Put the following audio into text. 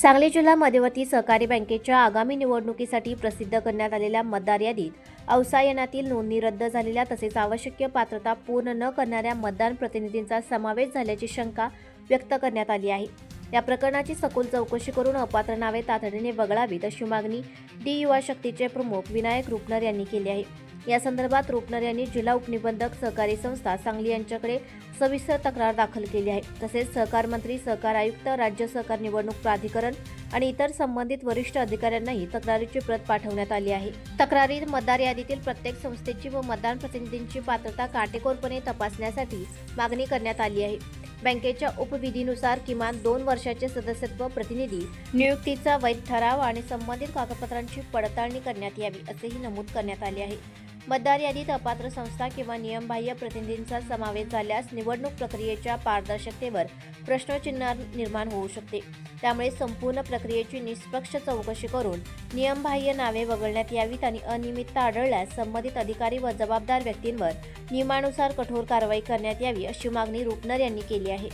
सांगली जिल्हा मध्यवर्ती सहकारी बँकेच्या आगामी निवडणुकीसाठी प्रसिद्ध करण्यात आलेल्या मतदार यादीत औसा येणातील नोंदणी रद्द झालेल्या तसेच आवश्यक पात्रता पूर्ण न करणाऱ्या मतदान प्रतिनिधींचा समावेश झाल्याची शंका व्यक्त करण्यात आली आहे। या प्रकरणाची सखोल चौकशी करून अपात्र नावे तातडीने वगळावीत अशी मागणी डी युवा शक्तीचे प्रमुख विनायक रुपनर यांनी केली आहे। या संदर्भात रुपनर यांनी जिल्हा उपनिबंधक सहकारी संस्था सांगली यांच्याकडे सविस्तर तक्रार दाखल केली आहे। तसेच सहकार मंत्री, सहकार आयुक्त, राज्य सहकार निवडणूक प्राधिकरण आणि इतर संबंधित वरिष्ठ अधिकाऱ्यांनाही तक्रारीची प्रत पाठवण्यात आली आहे। तक्रारीत मतदार यादीतील प्रत्येक संस्थेची व मतदान प्रतिनिधींची पात्रता काटेकोरपणे तपासण्यासाठी मागणी करण्यात आली आहे। बँकेच्या उपविधीनुसार किमान 2 वर्षाचे सदस्यत्व, प्रतिनिधी नियुक्तीचा वैध ठराव आणि संबंधित कागदपत्रांची पडताळणी करण्यात यावी असेही नमूद करण्यात आले आहे। मतदार यादीत अपात्र संस्था किंवा नियमबाह्य प्रतिनिधींचा समावेश झाल्यास निवडणूक प्रक्रियेच्या पारदर्शकतेवर प्रश्नचिन्ह निर्माण होऊ शकते। त्यामुळे संपूर्ण प्रक्रियेची निष्पक्ष चौकशी करून नियमबाह्य नावे वगळण्यात यावीत आणि अनियमितता आढळल्यास संबंधित अधिकारी व जबाबदार व्यक्तींवर नियमानुसार कठोर कारवाई करण्यात यावी अशी मागणी रुपनर यांनी केली आहे।